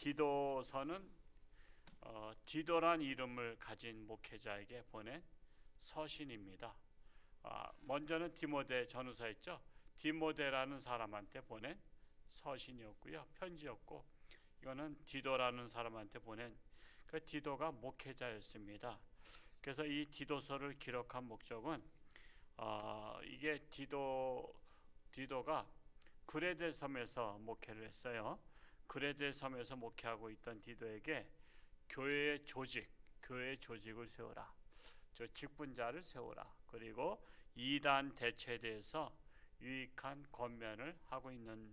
디도서는 디도란 이름을 가진 목회자에게 보낸 서신입니다. 먼저는 디모데 전후서였죠. 디모데라는 사람한테 보낸 서신이었고요, 편지였고, 이거는 디도라는 사람한테 보낸 그 디도가 목회자였습니다. 그래서 이 디도서를 기록한 목적은 이게 디도가 그레데 섬에서 목회를 했어요. 그레데 섬에서 목회하고 있던 디도에게 교회의 조직을 세우라, 저 직분자를 세우라, 그리고 이단 대처에 대해서 유익한 권면을 하고 있는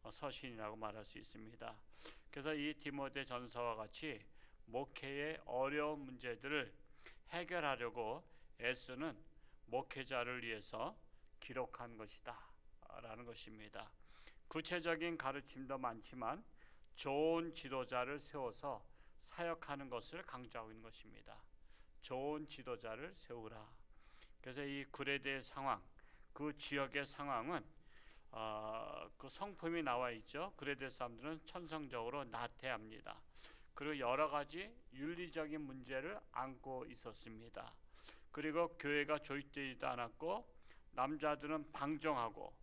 서신이라고 말할 수 있습니다. 그래서 이 디모데 전서와 같이 목회의 어려운 문제들을 해결하려고 애쓰는 목회자를 위해서 기록한 것이다 라는 것입니다. 구체적인 가르침도 많지만 좋은 지도자를 세워서 사역하는 것을 강조하고 있는 것입니다. 좋은 지도자를 세우라. 그래서 이 그레데의 상황, 그 지역의 상황은 그 성품이 나와 있죠. 그레데 사람들은 천성적으로 나태합니다. 그리고 여러 가지 윤리적인 문제를 안고 있었습니다. 그리고 교회가 조직되지도 않았고, 남자들은 방종하고,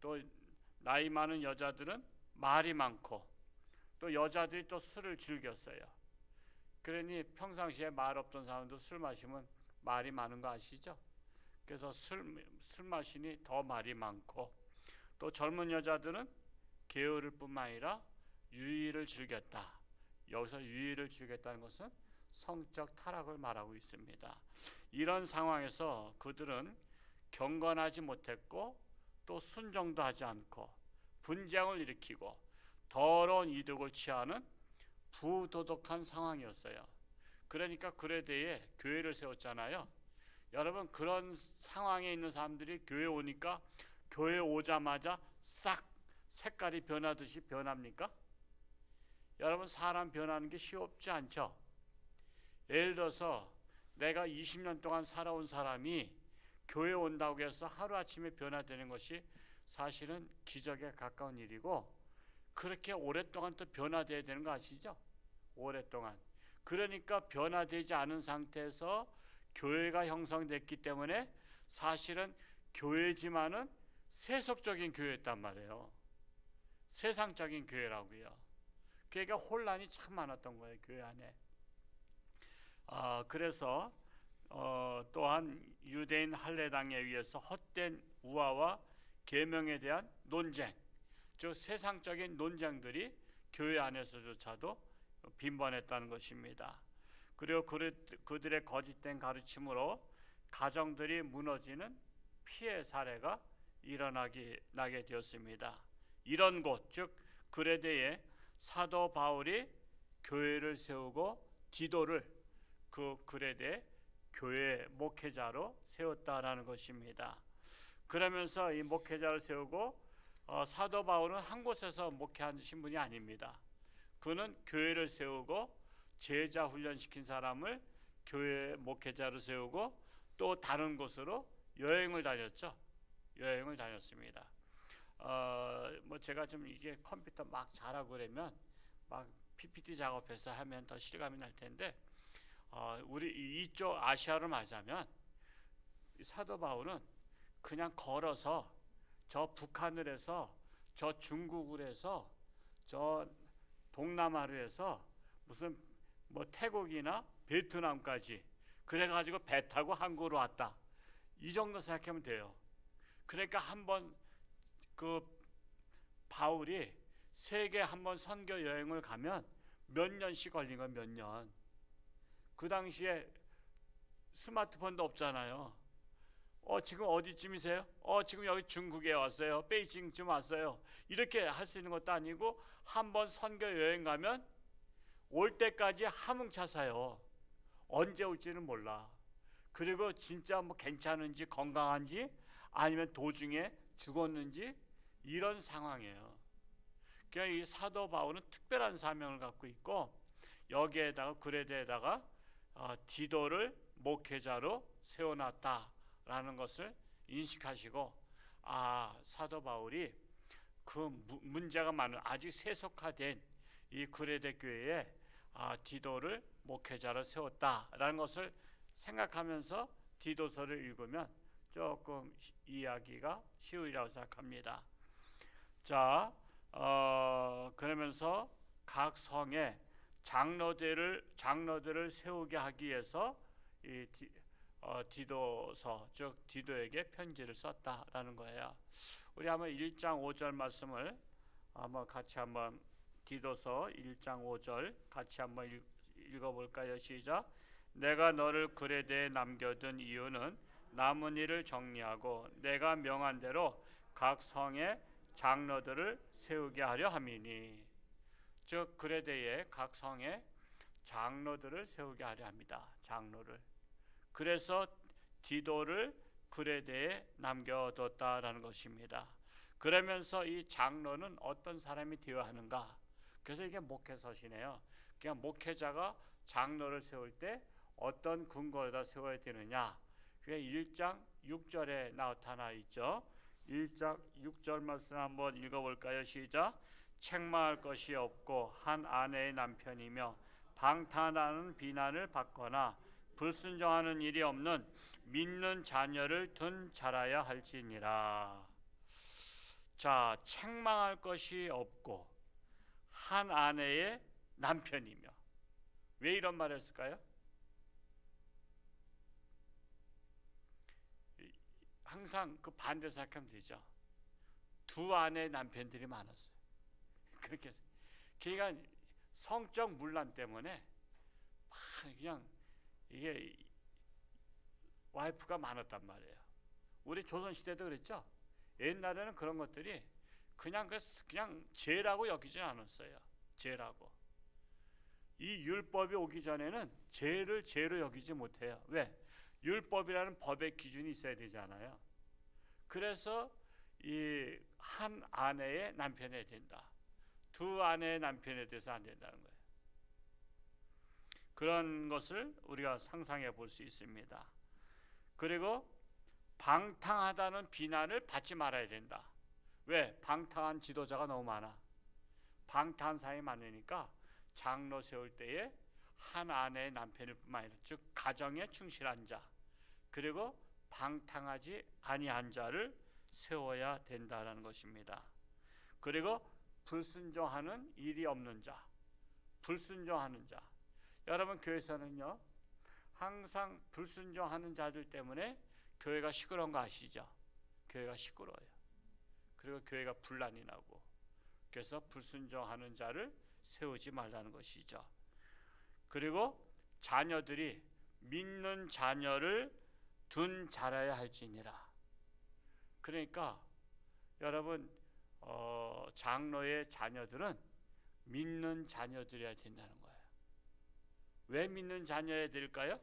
또 나이 많은 여자들은 말이 많고, 또 여자들이 또 술을 즐겼어요. 그러니 평상시에 말 없던 사람도 술 마시면 말이 많은 거 아시죠? 그래서 술 마시니 더 말이 많고, 또 젊은 여자들은 게으를 뿐만 아니라 유의를 즐겼다. 여기서 유의를 즐겼다는 것은 성적 타락을 말하고 있습니다. 이런 상황에서 그들은 경건하지 못했고, 또 순종도 하지 않고 분쟁을 일으키고 더러운 이득을 취하는 부도덕한 상황이었어요. 그러니까 그레데에 교회를 세웠잖아요. 여러분, 그런 상황에 있는 사람들이 교회 오니까 교회 오자마자 싹 색깔이 변하듯이 변합니까? 여러분, 사람 변하는 게 쉽지 않죠. 예를 들어서 내가 20년 동안 살아온 사람이 교회 온다고 해서 하루아침에 변화되는 것이 사실은 기적에 가까운 일이고, 그렇게 오랫동안 또 변화되어야 되는 거 아시죠? 오랫동안. 그러니까 변화되지 않은 상태에서 교회가 형성됐기 때문에 사실은 교회지만은 세속적인 교회였단 말이에요. 세상적인 교회라고요. 그러니까 혼란이 참 많았던 거예요, 교회 안에. 그래서 또한 유대인 할례당에 의해서 헛된 우화와 계명에 대한 논쟁, 즉 세상적인 논쟁들이 교회 안에서조차도 빈번했다는 것입니다. 그리고 그들의 거짓된 가르침으로 가정들이 무너지는 피해 사례가 나게 되었습니다. 이런 곳, 즉 그레데에 사도 바울이 교회를 세우고 디도를 그 그레데 교회 목회자로 세웠다라는 것입니다. 그러면서 이 목회자를 세우고 사도 바울은 한 곳에서 목회하신 분이 아닙니다. 그는 교회를 세우고 제자 훈련시킨 사람을 교회 목회자로 세우고 또 다른 곳으로 여행을 다녔습니다. 뭐 제가 좀 이게 컴퓨터 막 잘하고 그러면 막 PPT 작업해서 하면 더 실감이 날 텐데, 우리 이쪽 아시아로 말하자면 사도 바울은 그냥 걸어서 저 북한을 해서 저 중국을 해서 저 동남아를 해서 무슨 뭐 태국이나 베트남까지 그래가지고 배 타고 한국으로 왔다, 이 정도 생각하면 돼요. 그러니까 한번 그 바울이 세계 한번 선교 여행을 가면 몇 년씩 걸린 거예요. 몇 년. 그 당시에 스마트폰도 없잖아요. 지금 어디쯤이세요? 지금 여기 중국에 왔어요. 베이징쯤 왔어요. 이렇게 할 수 있는 것도 아니고, 한번 선교 여행 가면 올 때까지 화물차 사요. 언제 올지는 몰라. 그리고 진짜 뭐 괜찮은지 건강한지 아니면 도중에 죽었는지 이런 상황이에요. 그러니까 이 사도 바울은 특별한 사명을 갖고 있고, 여기에다가 그레데에다가 디도를 목회자로 세워놨다라는 것을 인식하시고, 사도 바울이 그 문제가 많은 아직 세속화된 이 구레대 교회에 디도를 목회자로 세웠다라는 것을 생각하면서 디도서를 읽으면 조금 이해하기가 쉬우리라고 생각합니다. 자, 그러면서 각 성에 장로들을 세우게 하기 위해서 이 디도서, 즉 디도에게 편지를 썼다라는 거예요. 우리 한번 1장 5절 말씀을 같이 한번 디도서 1장 5절 같이 한번 읽어볼까요? 시작. 내가 너를 구레대에 남겨둔 이유는 남은 일을 정리하고 내가 명한 대로 각 성에 장로들을 세우게 하려 함이니. 즉 구레대의 각 성에 장로들을 세우게 하려 합니다. 장로를. 그래서 디도를 구레대에 남겨뒀다라는 것입니다. 그러면서 이 장로는 어떤 사람이 되어야 하는가? 그래서 이게 목회서시네요. 그냥 목회자가 장로를 세울 때 어떤 근거에다 세워야 되느냐? 그게 1장 6절에 나타나 있죠. 1장 6절 말씀 한번 읽어볼까요? 시작. 책망할 것이 없고 한 아내의 남편이며 방탕하는 비난을 받거나 불순종하는 일이 없는 믿는 자녀를 둔 자라야 할지니라. 자, 책망할 것이 없고 한 아내의 남편이며. 왜 이런 말을 했을까요? 항상 그 반대 생각하면 되죠. 두 아내의 남편들이 많았어요. 그렇게 해서 그러니까 성적 문란 때문에 그냥 이게 와이프가 많았단 말이에요. 우리 조선 시대도 그랬죠. 옛날에는 그런 것들이 그냥 죄라고 여기지 않았어요. 죄라고. 이 율법이 오기 전에는 죄를 죄로 여기지 못해요. 왜? 율법이라는 법의 기준이 있어야 되잖아요. 그래서 이 한 아내의 남편이 된다. 두 아내의 남편에 대해서 안 된다는 거예요. 그런 것을 우리가 상상해 볼 수 있습니다. 그리고 방탕하다는 비난을 받지 말아야 된다. 왜? 방탕한 지도자가 너무 많아. 방탕한 사람이 많으니까 장로 세울 때에 한 아내의 남편일 뿐만 아니라 즉 가정에 충실한 자 그리고 방탕하지 아니한 자를 세워야 된다는 것입니다. 그리고 불순종하는 일이 없는 자, 불순종하는 자. 여러분 교회에서는요 항상 불순종하는 자들 때문에 교회가 시끄러운 거 아시죠? 교회가 시끄러워요. 그리고 교회가 분란이 나고 그래서 불순종하는 자를 세우지 말라는 것이죠. 그리고 자녀들이 믿는 자녀를 둔 자라야 할지니라. 그러니까 여러분 장로의 자녀들은 믿는 자녀들이어야 된다는 거예요. 왜 믿는 자녀여야 될까요?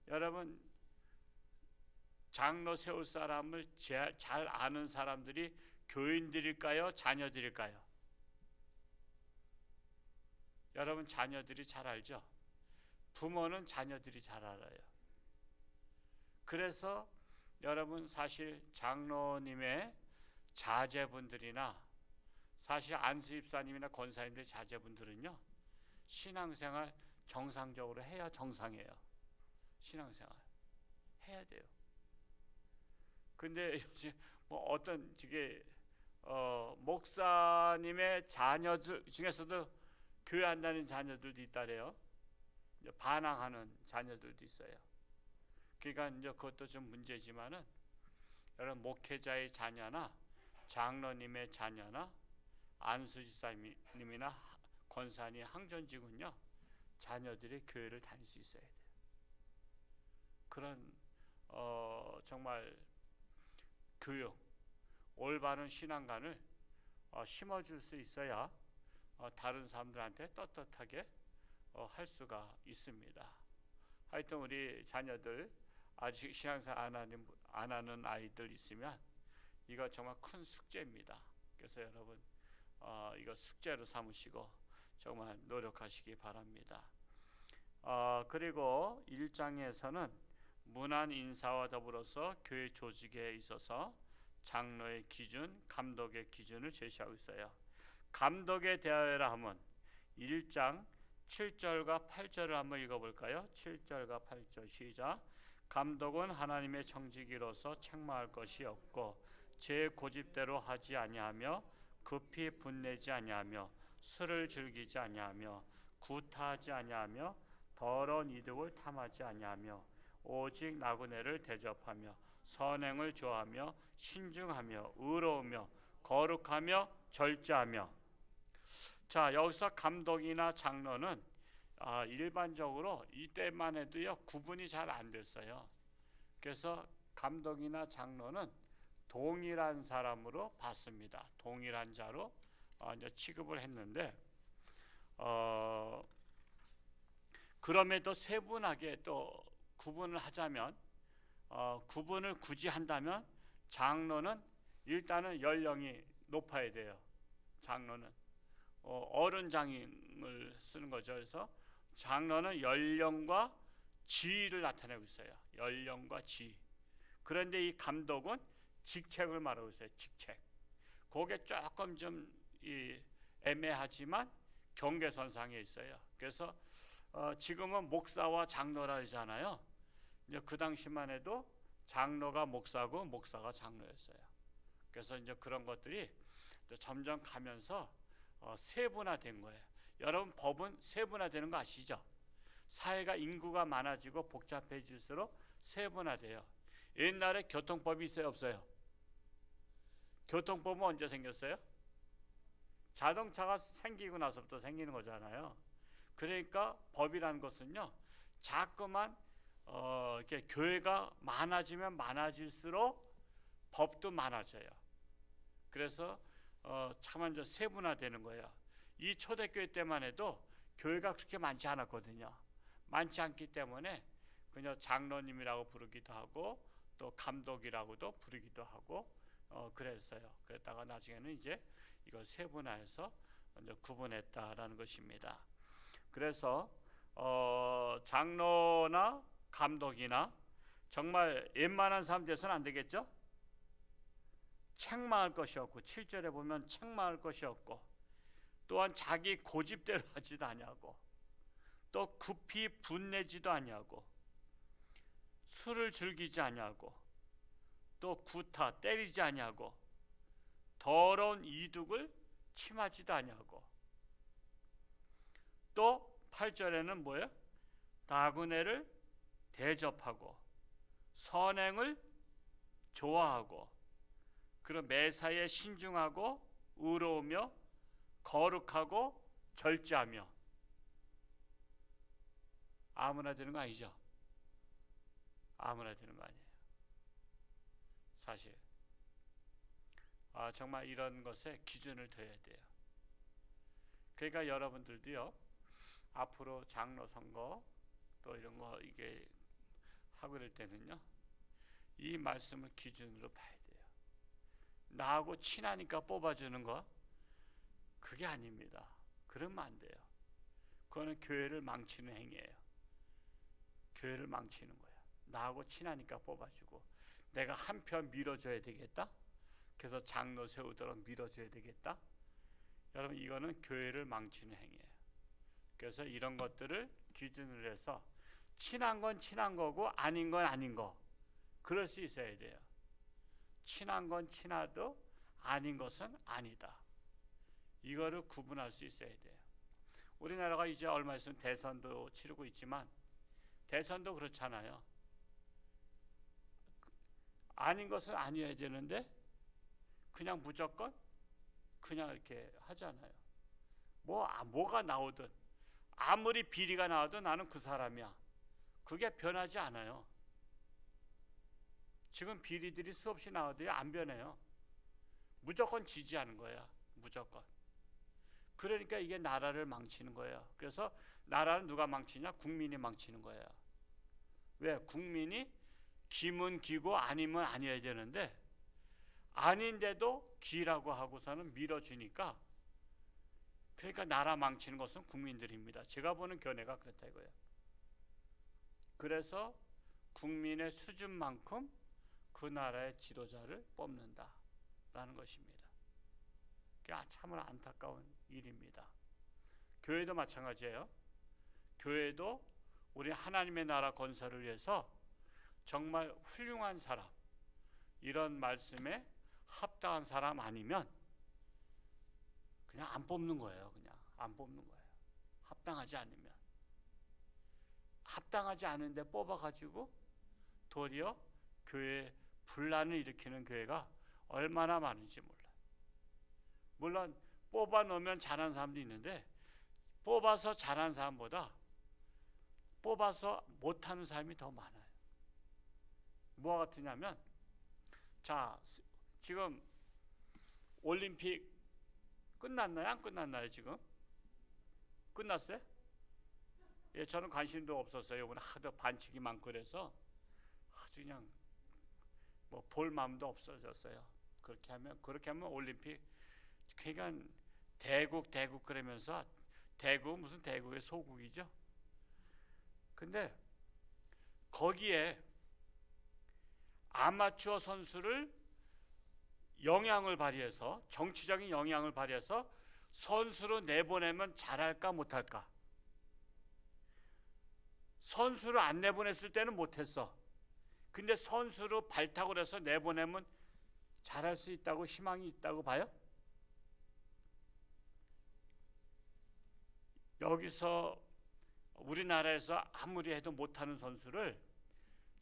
여러분 장로 세울 사람을 잘 아는 사람들이 교인들일까요? 자녀들일까요? 여러분 자녀들이 잘 알죠? 부모는 자녀들이 잘 알아요. 그래서 여러분 사실 장로님의 자제분들이나 사실 안수집사님이나 권사님들의 자제분들은요 신앙생활 정상적으로 해야 정상이에요. 신앙생활 해야 돼요. 근데 요즘 어떤 목사님의 자녀들 중에서도 교회 안 다니는 자녀들도 있다래요. 반항하는 자녀들도 있어요. 그러니까 이제 그것도 좀 문제지만은 여러분 목회자의 자녀나 장로님의 자녀나 안수집사님이나 권사님 항전직은요 자녀들이 교회를 다닐 수 있어야 돼요. 그런 정말 교육, 올바른 신앙관을 심어줄 수 있어야 다른 사람들한테 떳떳하게 할 수가 있습니다. 하여튼 우리 자녀들 아직 신앙생활 안 하는 아이들 있으면 이거 정말 큰 숙제입니다. 그래서 여러분 이거 숙제로 삼으시고 정말 노력하시기 바랍니다. 그리고 1장에서는 문안 인사와 더불어서 교회 조직에 있어서 장로의 기준, 감독의 기준을 제시하고 있어요. 감독에 대하여라 하면 1장 7절과 8절을 한번 읽어볼까요? 7절과 8절 시작. 감독은 하나님의 청지기로서 책망할 것이 없고 제 고집대로 하지 아니하며 급히 분내지 아니하며 술을 즐기지 아니하며 구타하지 아니하며 더러운 이득을 탐하지 아니하며 오직 나그네를 대접하며 선행을 좋아하며 신중하며 의로우며 거룩하며 절제하며. 자, 여기서 감독이나 장로는 일반적으로 이때만 해도요 구분이 잘 안 됐어요. 그래서 감독이나 장로는 동일한 사람으로 봤습니다. 동일한 자로 이제 취급을 했는데 그럼에도 세분하게 또 구분을 하자면 구분을 굳이 한다면 장로는 일단은 연령이 높아야 돼요. 장로는 어른장임을 쓰는 거죠. 그래서 장로는 연령과 지위를 나타내고 있어요. 연령과 지위. 그런데 이 감독은 직책을 말하고 있어요. 직책. 그게 조금 좀 애매하지만 경계선상에 있어요. 그래서 지금은 목사와 장로라 하잖아요. 이제 그 당시만 해도 장로가 목사고 목사가 장로였어요. 그래서 이제 그런 것들이 점점 가면서 세분화된 거예요. 여러분 법은 세분화되는 거 아시죠? 사회가 인구가 많아지고 복잡해질수록 세분화돼요. 옛날에 교통법이 있어요, 없어요? 교통법은 언제 생겼어요? 자동차가 생기고 나서부터 생기는 거잖아요. 그러니까 법이라는 것은요, 자꾸만 이렇게 교회가 많아지면 많아질수록 법도 많아져요. 그래서 참 이제 세분화되는 거예요. 이 초대교회 때만 해도 교회가 그렇게 많지 않았거든요. 많지 않기 때문에 그냥 장로님이라고 부르기도 하고 또 감독이라고도 부르기도 하고 그랬어요. 그랬다가 나중에는 이제 이걸 세분화해서 이제 구분했다라는 것입니다. 그래서 장로나 감독이나 정말 웬만한 사람 돼서는 안 되겠죠? 책망할 것이 없고 7절에 보면 책망할 것이 없고 또한 자기 고집대로 하지도 아니하고 또 급히 분내지도 아니하고 술을 즐기지 아니하고 또 구타 때리지 아니하고 더러운 이득을 침하지도 아니하고 또 8절에는 뭐예요? 나그네를 대접하고 선행을 좋아하고 그런 매사에 신중하고 의로우며 거룩하고 절제하며. 아무나 되는 거 아니죠? 아무나 되는 거 아니에요. 사실 정말 이런 것에 기준을 둬야 돼요. 그러니까 여러분들도요 앞으로 장로 선거 또 이런 거 이게 하고 그럴 때는요 이 말씀을 기준으로 봐야 돼요. 나하고 친하니까 뽑아주는 거 그게 아닙니다. 그러면 안 돼요. 그거는 교회를 망치는 행위예요. 교회를 망치는 거야. 나하고 친하니까 뽑아주고 내가 한 편 밀어줘야 되겠다. 그래서 장로 세우도록 밀어줘야 되겠다. 여러분 이거는 교회를 망치는 행위예요. 그래서 이런 것들을 기준으로 해서 친한 건 친한 거고 아닌 건 아닌 거 그럴 수 있어야 돼요. 친한 건 친하도 아닌 것은 아니다. 이거를 구분할 수 있어야 돼요. 우리나라가 이제 얼마 있으면 대선도 치르고 있지만 대선도 그렇잖아요. 아닌 것은 아니어야 되는데 그냥 무조건 그냥 이렇게 하잖아요. 뭐가 나오든 아무리 비리가 나와도 나는 그 사람이야. 그게 변하지 않아요. 지금 비리들이 수없이 나와도요 안 변해요. 무조건 지지하는 거야. 무조건. 그러니까 이게 나라를 망치는 거예요. 그래서 나라는 누가 망치냐? 국민이 망치는 거예요. 왜? 국민이 기면 기고 아니면 아니어야 되는데 아닌데도 기라고 하고서는 밀어주니까 그러니까 나라 망치는 것은 국민들입니다. 제가 보는 견해가 그렇다 이거예요. 그래서 국민의 수준만큼 그 나라의 지도자를 뽑는다라는 것입니다. 그게 참으로 안타까운 일입니다. 교회도 마찬가지예요. 교회도 우리 하나님의 나라 건설을 위해서 정말 훌륭한 사람, 이런 말씀에 합당한 사람 아니면 그냥 안 뽑는 거예요. 그냥 안 뽑는 거예요. 합당하지 않으면. 합당하지 않은데 뽑아가지고 도리어 교회에 분란을 일으키는 교회가 얼마나 많은지 몰라요. 물론 뽑아 놓으면 잘하는 사람도 있는데 뽑아서 잘하는 사람보다 뽑아서 못하는 사람이 더 많아요. 뭐가 같으냐면, 자, 지금 올림픽 끝났나요? 안 끝났나요? 지금? 끝났어요? 예, 저는 관심도 없었어요. 이번에 하도 반칙이 많고 그래서 아주 그냥 뭐 볼 마음도 없어졌어요. 그렇게 하면 올림픽, 그러니까 대국 그러면서 대국, 무슨 대국의 소국이죠. 근데 거기에 아마추어 선수를 영향을 발휘해서, 정치적인 영향을 발휘해서 선수로 내보내면 잘할까 못할까? 선수를 안 내보냈을 때는 못했어. 근데 선수로 발탁을 해서 내보내면 잘할 수 있다고, 희망이 있다고 봐요? 여기서 우리나라에서 아무리 해도 못하는 선수를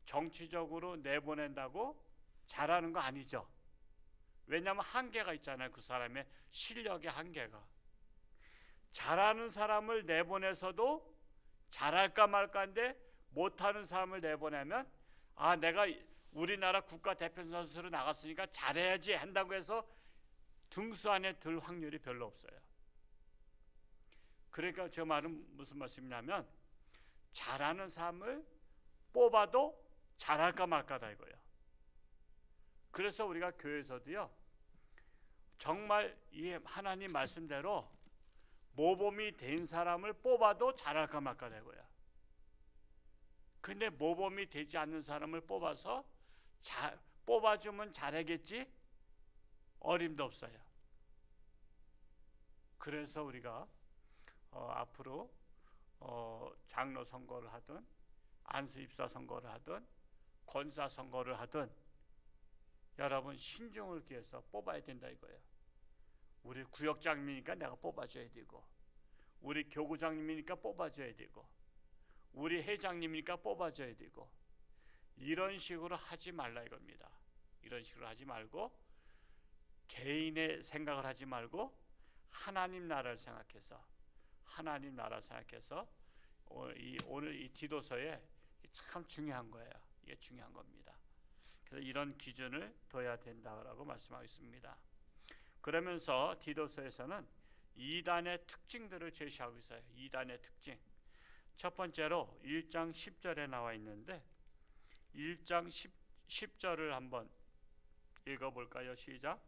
정치적으로 내보낸다고 잘하는 거 아니죠. 왜냐하면 한계가 있잖아요. 그 사람의 실력의 한계가. 잘하는 사람을 내보내서도 잘할까 말까인데 못하는 사람을 내보내면, 아, 내가 우리나라 국가대표 선수로 나갔으니까 잘해야지 한다고 해서 등수 안에 들 확률이 별로 없어요. 그러니까 저 말은 무슨 말씀이냐면, 잘하는 사람을 뽑아도 잘할까 말까다 이거예요. 그래서 우리가 교회에서도요, 정말 이 하나님 말씀대로 모범이 된 사람을 뽑아도 잘할까 말까다 이거야. 근데 모범이 되지 않는 사람을 뽑아주면 잘하겠지? 어림도 없어요. 그래서 우리가 앞으로 장로 선거를 하든 안수 입사 선거를 하든 권사 선거를 하든 여러분 신중을 기해서 뽑아야 된다 이거예요. 우리 구역장님이니까 내가 뽑아줘야 되고, 우리 교구장님이니까 뽑아줘야 되고, 우리 회장님이니까 뽑아줘야 되고, 이런 식으로 하지 말라 이겁니다. 이런 식으로 하지 말고 개인의 생각을 하지 말고 하나님 나라를 생각해서, 하나님 나라 생각해서 오늘 이 디도서에 참 중요한 거예요. 이게 중요한 겁니다. 그래서 이런 기준을 둬야 된다고 말씀하겠습니다. 그러면서 디도서에서는 이단의 특징들을 제시하고 있어요. 이단의 특징. 첫 번째로 1장 10절에 나와 있는데 1장 10절을 한번 읽어볼까요? 시작.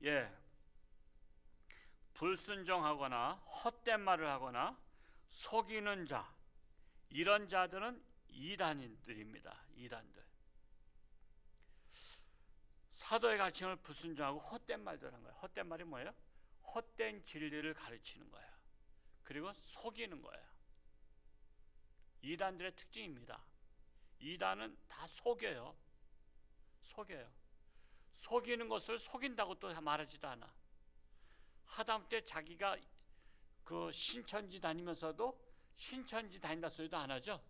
예, 불순종하거나 헛된 말을 하거나 속이는 자, 이런 자들은 이단인들입니다. 이단들. 사도의 가르침을 불순종하고 헛된 말들 한 거예요. 헛된 말이 뭐예요? 헛된 진리를 가르치는 거예요. 그리고 속이는 거예요. 이단들의 특징입니다. 이단은 다 속여요. 속이는 것을 속인다고 또 말하지도 않아. 하다못해 자기가 그 신천지 다니면서도 신천지 다닌다 소리도 안 하죠.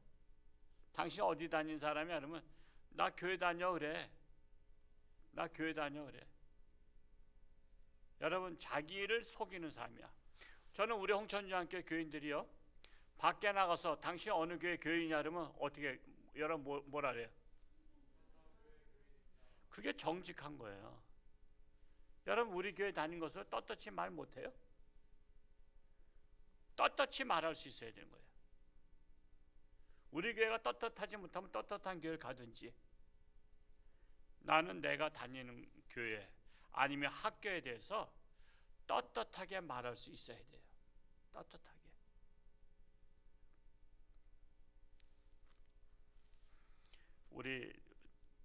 당신 어디 다닌 사람이 아니면 나 교회 다녀 그래. 나 교회 다녀 그래. 여러분, 자기를 속이는 사람이야. 저는 우리 홍천중학교 교인들이요, 밖에 나가서 당신 어느 교회 교인이냐 그러면 어떻게, 여러분 뭐라 그래요? 그게 정직한 거예요. 여러분, 우리 교회 다닌 것을 떳떳이 말 못해요? 떳떳이 말할 수 있어야 되는 거예요. 우리 교회가 떳떳하지 못하면 떳떳한 교회를 가든지, 나는 내가 다니는 교회 아니면 학교에 대해서 떳떳하게 말할 수 있어야 돼요. 떳떳하게.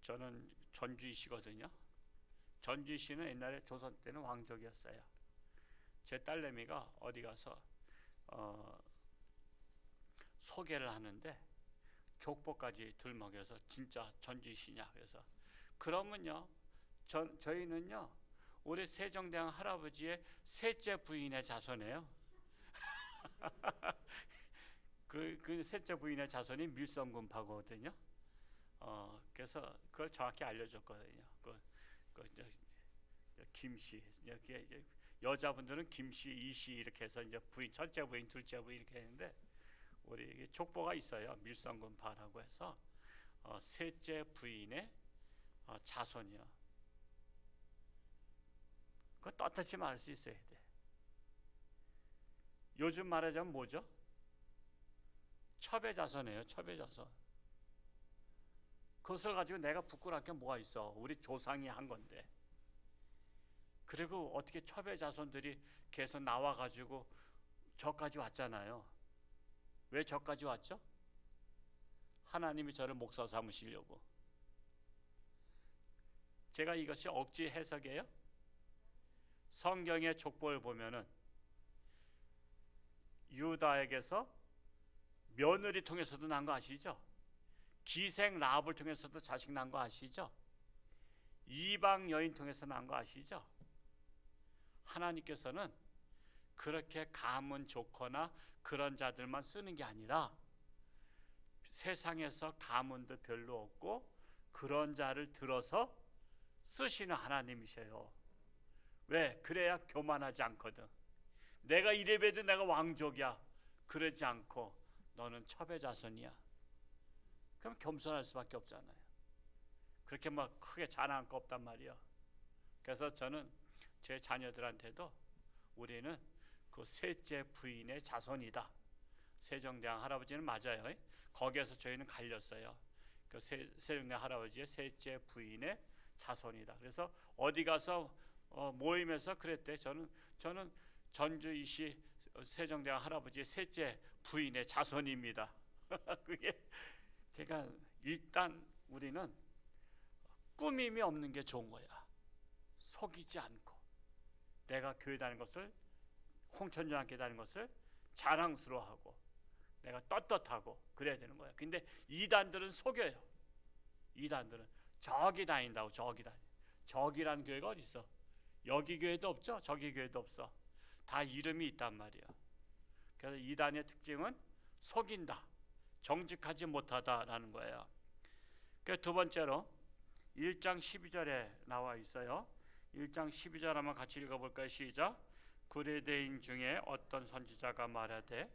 저는 전주이시거든요. 전주시는 옛날에 조선 때는 왕족이었어요. 제 딸내미가 어디 가서 소개를 하는데 족보까지 들먹여서 진짜 전주시냐 그래서 그러면요 저희는요 우리 세종대왕 할아버지의 셋째 부인의 자손이에요. 그 셋째 부인의 자손이 밀성군파거든요. 그래서 그걸 정확히 알려줬거든요. 김씨 이제 여자분들은 김씨, 이씨 이렇게 해서 이제 부인 첫째 부인, 둘째 부인 이렇게 했는데 우리 족보가 있어요. 밀성군파라고 해서 셋째 부인의 자손이요. 그거 떳떳이 말할 수 있어야 돼. 요즘 말하자면 뭐죠? 첩의 자손이에요. 첩의 자손. 그것을 가지고 내가 부끄러울 게 뭐가 있어? 우리 조상이 한 건데. 그리고 어떻게 첩의 자손들이 계속 나와가지고 저까지 왔잖아요. 왜 저까지 왔죠? 하나님이 저를 목사 삼으시려고. 제가 이것이 억지 해석이에요? 성경의 족보를 보면은 유다에게서 며느리 통해서도 난 거 아시죠? 기생 라합을 통해서도 자식 난 거 아시죠? 이방 여인 통해서 난 거 아시죠? 하나님께서는 그렇게 가문 좋거나 그런 자들만 쓰는 게 아니라 세상에서 가문도 별로 없고 그런 자를 들어서 쓰시는 하나님이세요. 왜? 그래야 교만하지 않거든. 내가 이래봬도 내가 왕족이야 그러지 않고 너는 첩의 자손이야. 그럼 겸손할 수밖에 없잖아요. 그렇게 막 크게 자랑할 거 없단 말이야. 그래서 저는 제 자녀들한테도 우리는 그 셋째 부인의 자손이다. 세종대왕 할아버지는 맞아요. 거기에서 저희는 갈렸어요. 그 세종대왕 할아버지의 셋째 부인의 자손이다. 그래서 어디 가서 모임에서 그랬대. 저는 전주이시 세종대왕 할아버지의 셋째 부인의 자손입니다. 그게 제가 일단 우리는 꾸밈이 없는 게 좋은 거야. 속이지 않고 내가 교회 다니는 것을 홍천중학교 다니는 것을 자랑스러워하고 내가 떳떳하고 그래야 되는 거야. 근데 이단들은 속여요. 이단들은 저기 다닌다고 저기 다니. 저기라는 교회가 어디 있어? 여기 교회도 없죠. 저기 교회도 없어. 다 이름이 있단 말이야. 그래서 이단의 특징은 속인다. 정직하지 못하다라는 거예요. 그 두 번째로 1장 12절에 나와 있어요. 1장 12절 한번 같이 읽어볼까요? 시작. 구레대인 중에 어떤 선지자가 말하되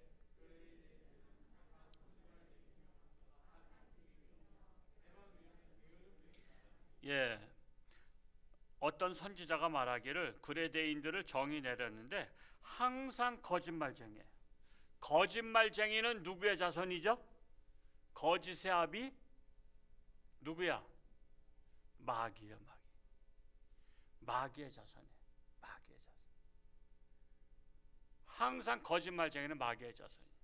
어떤 선지자가 말하기를 구레대인들을 정의 내렸는데 항상 거짓말쟁이에요. 거짓말쟁이는 누구의 자손이죠? 거짓의 아비 누구야? 마귀예요. 마귀의 자손이에요. 마귀의 자손. 항상 거짓말쟁이는 마귀의 자손이에요.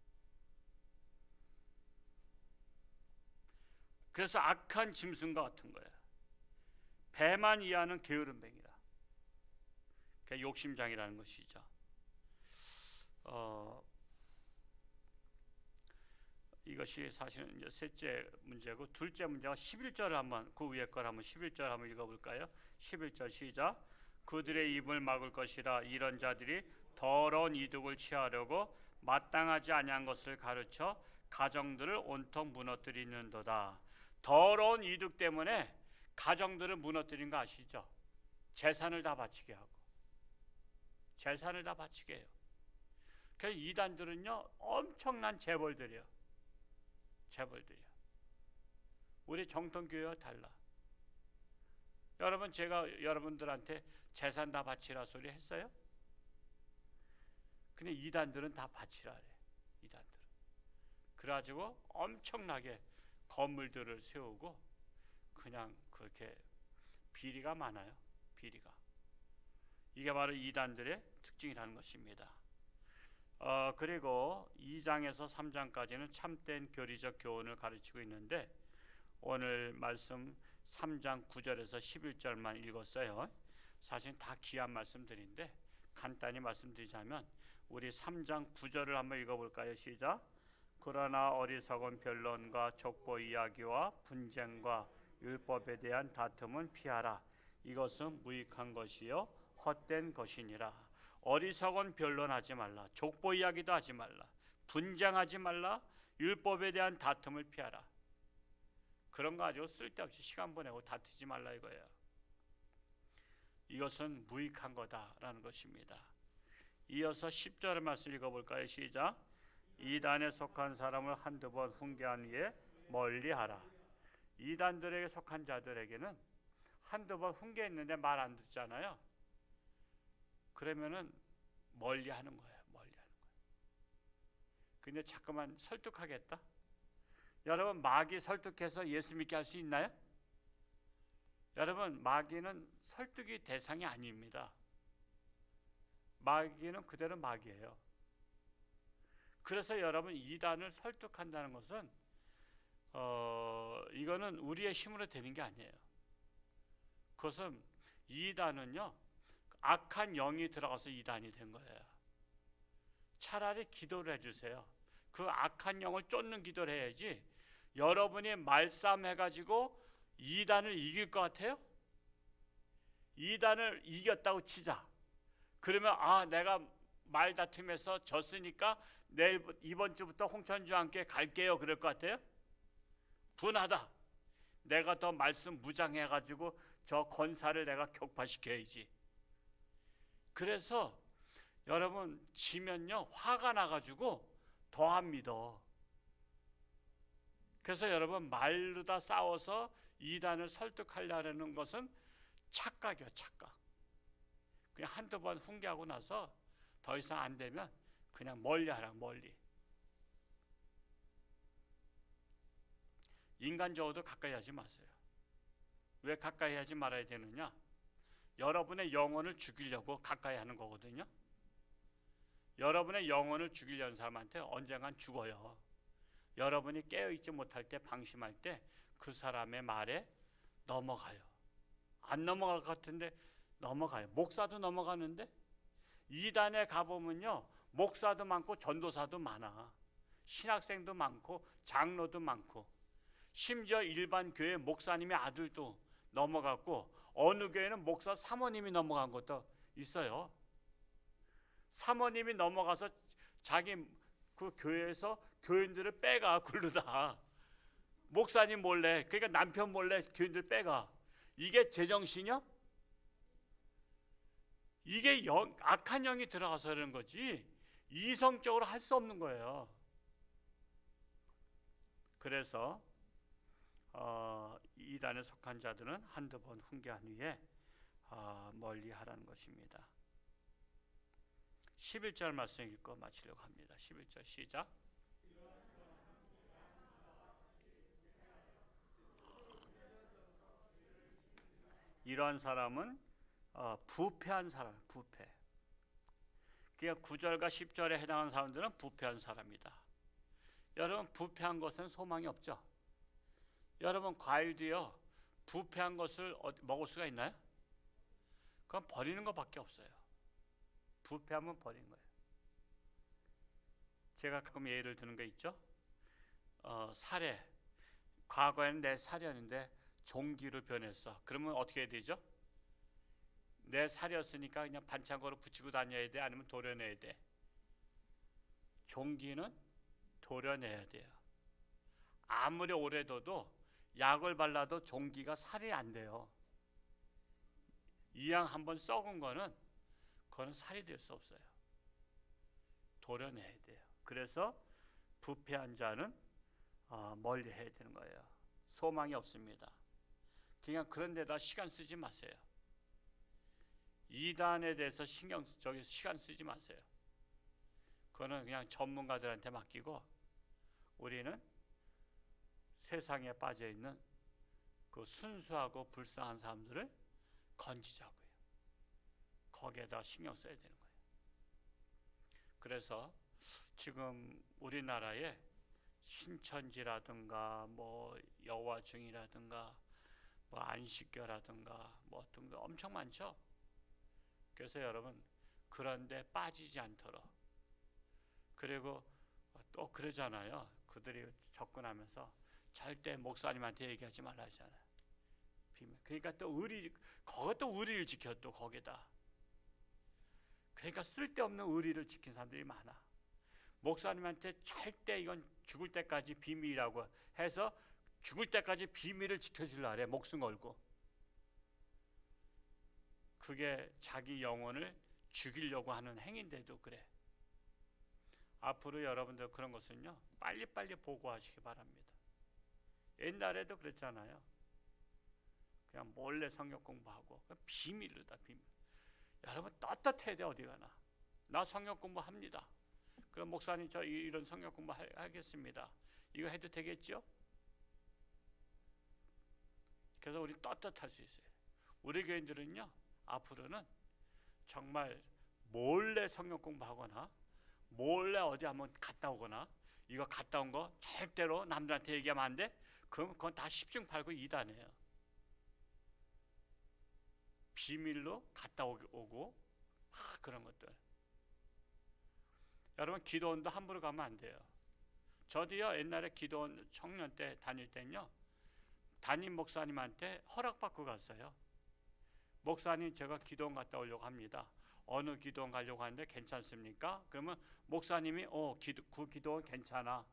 그래서 악한 짐승과 같은 거예요. 배만 이해하는 게으른 뱅이라. 그게 욕심장이라는 것이죠. 이것이 사실은 이제 셋째 문제고, 둘째 문제가 11절 한번, 그 위에 걸 한번 11절 한번 읽어볼까요? 11절 시작. 그들의 입을 막을 것이라. 이런 자들이 더러운 이득을 취하려고 마땅하지 아니한 것을 가르쳐 가정들을 온통 무너뜨리는도다. 더러운 이득 때문에 가정들을 무너뜨린 거 아시죠? 재산을 다 바치게 하고 재산을 다 바치게 해요. 그래서 이단들은요 엄청난 재벌들이에요. 재벌들이야. 우리 정통교회와 달라. 여러분, 제가 여러분들한테 재산 다 바치라 소리 했어요? 근데 이단들은 다 바치라 그래. 이단들은. 그래가지고 엄청나게 건물들을 세우고 그냥 그렇게 비리가 많아요. 비리가. 이게 바로 이단들의 특징이라는 것입니다. 그리고 2장에서 3장까지는 참된 교리적 교훈을 가르치고 있는데 오늘 말씀 3장 9절에서 11절만 읽었어요. 사실 다 귀한 말씀들인데 간단히 말씀드리자면 우리 3장 9절을 한번 읽어볼까요? 시작. 그러나 어리석은 변론과 족보 이야기와 분쟁과 율법에 대한 다툼은 피하라. 이것은 무익한 것이요 헛된 것이니라. 어리석은 변론하지 말라. 족보 이야기도 하지 말라. 분쟁하지 말라. 율법에 대한 다툼을 피하라. 그런 거 가지고 쓸데없이 시간 보내고 다투지 말라 이거예요. 이것은 무익한 거다라는 것입니다. 이어서 10절의 말씀 읽어볼까요? 시작. 이단에 속한 사람을 한두 번 훈계한 후에 멀리하라. 이단들에게 속한 자들에게는 한두 번 훈계했는데 말 안 듣잖아요. 그러면은 멀리하는 거예요. 멀리하는 거예요. 근데 자꾸만 설득하겠다. 여러분 마귀 설득해서 예수 믿게 할 수 있나요? 여러분 마귀는 설득이 대상이 아닙니다. 마귀는 그대로 마귀예요. 그래서 여러분 이단을 설득한다는 것은 이거는 우리의 힘으로 되는 게 아니에요. 그것은 이단은요 악한 영이 들어가서 이단이 된 거예요. 차라리 기도를 해주세요. 그 악한 영을 쫓는 기도를 해야지 여러분이 말싸움해가지고 이단을 이길 것 같아요? 이단을 이겼다고 치자. 그러면 내가 말다툼에서 졌으니까 이번 주부터 홍천주와 함께 갈게요. 그럴 것 같아요? 분하다. 내가 더 말씀 무장해가지고 저 권사를 내가 격파시켜야지. 그래서 여러분 지면요 화가 나가지고 더 안 믿어. 그래서 여러분 말로다 싸워서 이단을 설득하려는 것은 착각이요, 착각. 그냥 한두 번 훈계하고 나서 더 이상 안 되면 그냥 멀리하라, 멀리. 인간적으로도 가까이 하지 마세요. 왜 가까이 하지 말아야 되느냐? 여러분의 영혼을 죽이려고 가까이 하는 거거든요. 여러분의 영혼을 죽이려는 사람한테 언젠간 죽어요. 여러분이 깨어있지 못할 때, 방심할 때 그 사람의 말에 넘어가요. 안 넘어갈 것 같은데 넘어가요. 목사도 넘어가는데 이단에 가보면요 목사도 많고 전도사도 많아. 신학생도 많고 장로도 많고 심지어 일반 교회 목사님의 아들도 넘어갔고 어느 교회는 목사 사모님이 넘어간 것도 있어요. 사모님이 넘어가서 자기 그 교회에서 교인들을 빼가 굴르다. 목사님 몰래, 그러니까 남편 몰래 교인들 빼가. 이게 제정신이야? 이게 악한 영이 들어가서 그런 거지 이성적으로 할 수 없는 거예요. 그래서 이단에 속한 자들은 한두 번 훈계한 후에 멀리하라는 것입니다. 11절 말씀 읽고 마치려고 합니다. 11절 시작. 이러한 사람은 부패한 사람, 부패. 그냥 9절과 10절에 해당하는 사람들은 부패한 사람이다. 여러분 부패한 것은 소망이 없죠. 여러분 과일도요 부패한 것을 먹을 수가 있나요? 그건 버리는 것밖에 없어요. 부패하면 버린 거예요. 제가 가끔 예를 드는 거 있죠. 사례. 과거에는 내 사례였는데 종기로 변했어. 그러면 어떻게 해야 되죠? 내 사례였으니까 그냥 반창고로 붙이고 다녀야 돼? 아니면 도려내야 돼? 종기는 도려내야 돼요. 아무리 오래 둬도 약을 발라도 종기가 살이 안 돼요. 이왕 한번 썩은 거는 그거는 살이 될 수 없어요. 도려내야 돼요. 그래서 부패한 자는 멀리 해야 되는 거예요. 소망이 없습니다. 그냥 그런 데다 시간 쓰지 마세요. 이단에 대해서 시간 쓰지 마세요. 그거는 그냥 전문가들한테 맡기고 우리는 세상에 빠져 있는 그 순수하고 불쌍한 사람들을 건지자고요. 거기에다 신경 써야 되는 거예요. 그래서 지금 우리나라에 신천지라든가 뭐 여호와중이라든가 뭐 안식교라든가 뭐 어떤 거 엄청 많죠. 그래서 여러분 그런데 빠지지 않도록, 그리고 또 그러잖아요. 그들이 접근하면서 절대 목사님한테 얘기하지 말라 하잖아요. 그러니까 또 그것도 의리를 지켜, 또 거기다. 그러니까 쓸데없는 의리를 지킨 사람들이 많아. 목사님한테 절대 이건 죽을 때까지 비밀이라고 해서 죽을 때까지 비밀을 지켜주려 그래, 목숨 걸고. 그게 자기 영혼을 죽이려고 하는 행위인데도 그래. 앞으로 여러분들 그런 것은요, 빨리빨리 보고하시기 바랍니다. 옛날에도 그랬잖아요. 그냥 몰래 성경 공부하고 비밀로다, 비밀. 여러분 떳떳해야 돼. 어디 가나 나 성경 공부합니다. 그럼 목사님 저 이런 성경 공부 하겠습니다. 이거 해도 되겠죠? 그래서 우리 떳떳할 수 있어요. 우리 교인들은요, 앞으로는 정말 몰래 성경 공부하거나 몰래 어디 한번 갔다 오거나, 이거 갔다 온 거 절대로 남들한테 얘기하면 안 돼. 그럼 그건 다 10중 8구 2단이에요. 비밀로 갔다 오고 그런 것들. 여러분 기도원도 함부로 가면 안 돼요. 저도요 옛날에 기도원 청년 때 다닐 때는요, 담임 목사님한테 허락받고 갔어요. 목사님 제가 기도원 갔다 오려고 합니다. 어느 기도원 가려고 하는데 괜찮습니까? 그러면 목사님이 그 기도원 괜찮아,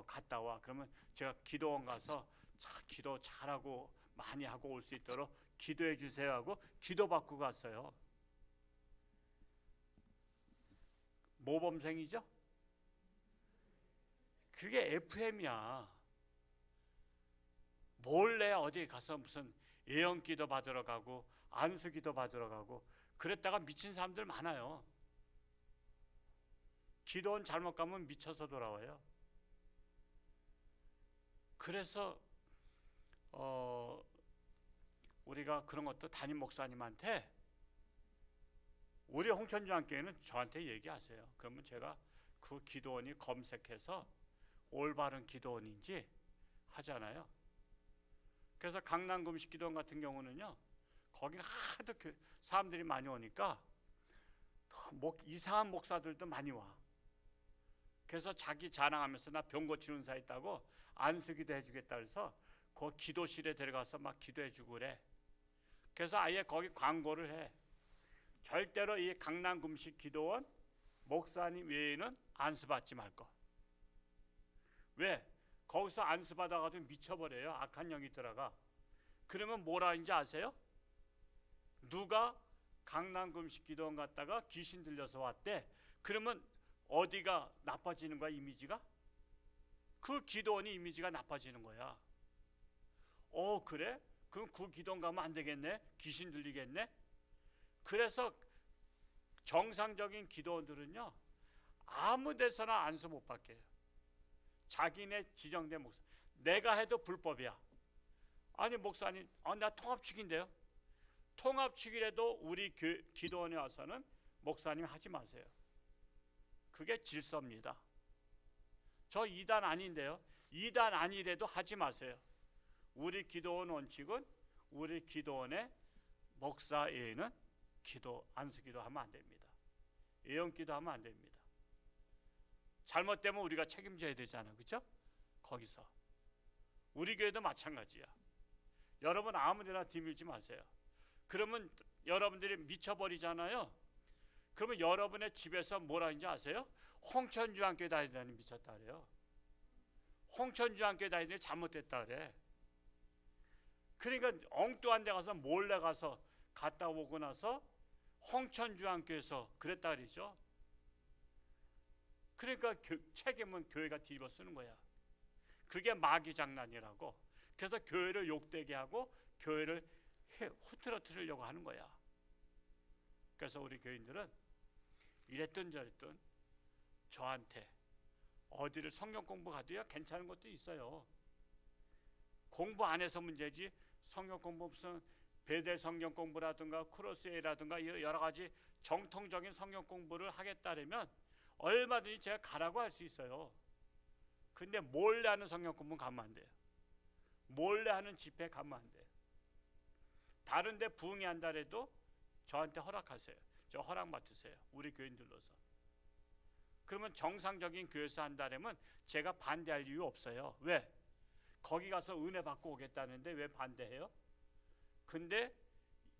갔다 와. 그러면 제가 기도원 가서 기도 잘하고 많이 하고 올 수 있도록 기도해 주세요 하고 기도받고 갔어요. 모범생이죠? 그게 FM이야. 몰래 어디 가서 무슨 예언기도 받으러 가고 안수기도 받으러 가고 그랬다가 미친 사람들 많아요. 기도원 잘못 가면 미쳐서 돌아와요. 그래서 우리가 그런 것도 담임 목사님한테, 우리 홍천중앙교회는 저한테 얘기하세요. 그러면 제가 그 기도원이 검색해서 올바른 기도원인지 하잖아요. 그래서 강남금식 기도원 같은 경우는요, 거기는 하도 사람들이 많이 오니까 이상한 목사들도 많이 와. 그래서 자기 자랑하면서 나 병 고치는 사 있다고 안수기도 해주겠다 그래서 그 기도실에 들어가서 막 기도해주고 그래. 그래서 아예 거기 광고를 해. 절대로 이 강남금식 기도원 목사님 외에는 안수받지 말 것. 왜? 거기서 안수받아가지고 미쳐버려요. 악한 영이 들어가. 그러면 뭐라 하는지 아세요? 누가 강남금식 기도원 갔다가 귀신 들려서 왔대. 그러면 어디가 나빠지는 거야, 이미지가? 그 기도원이 이미지가 나빠지는 거야. 그래? 그럼 그 기도원 가면 안 되겠네? 귀신 들리겠네? 그래서 정상적인 기도원들은요, 아무 데서나 안수 못 받게 해요. 자기네 지정된 목사. 내가 해도 불법이야. 아니 목사님, 나 통합축인데요. 통합축이라도 우리 기도원에 와서는 목사님 하지 마세요. 그게 질서입니다. 저 2단 아닌데요. 2단 아니래도 하지 마세요. 우리 기도원 원칙은 우리 기도원의 목사 외에는 안수기도 하면 안 됩니다. 예언기도 하면 안 됩니다. 잘못되면 우리가 책임져야 되잖아, 그렇죠? 거기서 우리 교회도 마찬가지야. 여러분 아무데나 뒤밀지 마세요. 그러면 여러분들이 미쳐버리잖아요. 그러면 여러분의 집에서 뭐라 하는지 아세요? 홍천중앙교회 다니다니 미쳤다 그래요. 홍천중앙교회 다니는데 잘못됐다 그래. 그러니까 엉뚱한 데 가서 몰래 가서 갔다 오고 나서 홍천중앙교회에서 그랬다 그러죠. 그러니까 책임은 교회가 뒤집어 쓰는 거야. 그게 마귀 장난이라고. 그래서 교회를 욕되게 하고 교회를 흐트러뜨리려고 하는 거야. 그래서 우리 교인들은 이랬든 저랬든 저한테 어디를 성경 공부 가도요 괜찮은 것도 있어요. 공부 안 해서 문제지, 성경 공부 무슨 베델 성경 공부라든가 크로스웨이라든가 여러 가지 정통적인 성경 공부를 하겠다면 얼마든지 제가 가라고 할 수 있어요. 근데 몰래 하는 성경 공부 가면 안 돼요. 몰래 하는 집회 가면 안 돼요. 다른데 부흥이 한다래도 저한테 허락하세요. 저 허락 맡으세요. 우리 교인들로서. 그러면 정상적인 교회에서 한다면 제가 반대할 이유 없어요. 왜? 거기 가서 은혜 받고 오겠다는데 왜 반대해요? 근데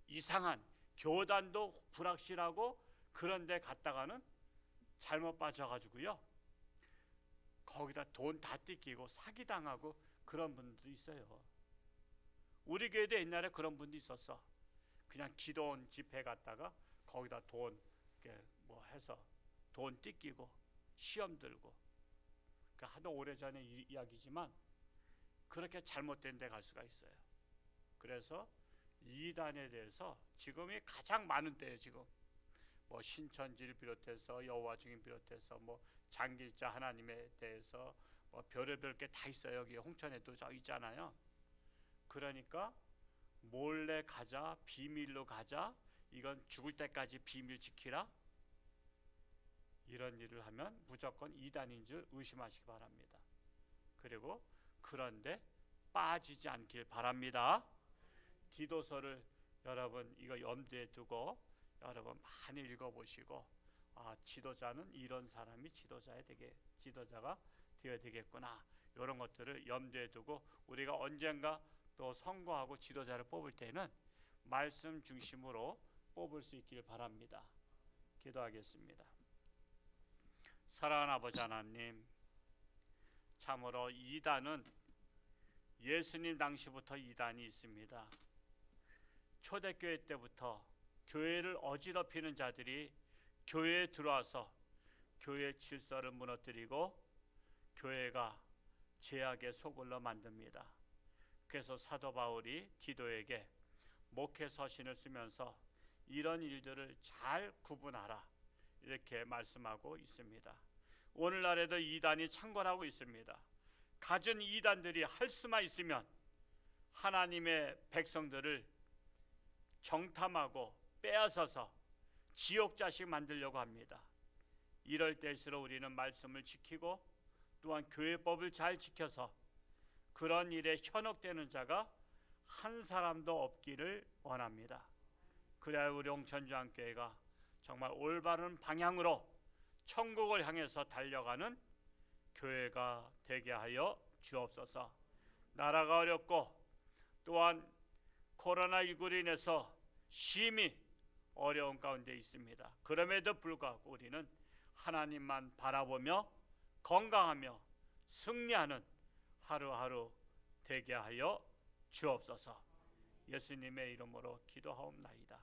이상한 교단도 불확실하고 그런 데 갔다가는 잘못 빠져가지고요, 거기다 돈 다 뜯기고 사기당하고 그런 분들도 있어요. 우리 교회도 옛날에 그런 분도 있었어. 그냥 기도원 집회 갔다가 거기다 돈 뭐 해서 돈 뜯기고 시험 들고, 하도 오래전의 이야기지만 그렇게 잘못된 데 갈 수가 있어요. 그래서 이단에 대해서 지금이 가장 많은 때예요. 지금 뭐 신천지를 비롯해서 여호와 증인 비롯해서 뭐 장길자 하나님에 대해서 뭐 별의별 게 다 있어요. 여기 홍천에도 저 있잖아요. 그러니까 몰래 가자, 비밀로 가자, 이건 죽을 때까지 비밀 지키라, 이런 일을 하면 무조건 이단인 줄 의심하시기 바랍니다. 그리고 그런데 빠지지 않길 바랍니다. 디도서를 여러분 이거 염두에 두고 여러분 많이 읽어보시고, 지도자는 이런 사람이 지도자가 되어야 되겠구나, 이런 것들을 염두에 두고 우리가 언젠가 또 선거하고 지도자를 뽑을 때는 말씀 중심으로 뽑을 수 있길 바랍니다. 기도하겠습니다. 사랑하는 아버지 하나님, 참으로 이단은 예수님 당시부터 이단이 있습니다. 초대교회 때부터 교회를 어지럽히는 자들이 교회에 들어와서 교회 질서를 무너뜨리고 교회가 죄악의 소굴로 만듭니다. 그래서 사도 바울이 디도에게 목회 서신을 쓰면서 이런 일들을 잘 구분하라, 이렇게 말씀하고 있습니다. 오늘날에도 이단이 창궐하고 있습니다. 갖은 이단들이 할 수만 있으면 하나님의 백성들을 정탐하고 빼앗아서 지옥 자식 만들려고 합니다. 이럴 때일수록 우리는 말씀을 지키고 또한 교회법을 잘 지켜서 그런 일에 현혹되는 자가 한 사람도 없기를 원합니다. 그래야 우리 홍천주안교회가 정말 올바른 방향으로 천국을 향해서 달려가는 교회가 되게 하여 주옵소서. 나라가 어렵고 또한 코로나19로 인해서 심히 어려운 가운데 있습니다. 그럼에도 불구하고 우리는 하나님만 바라보며 건강하며 승리하는 하루하루 되게 하여 주옵소서. 예수님의 이름으로 기도하옵나이다.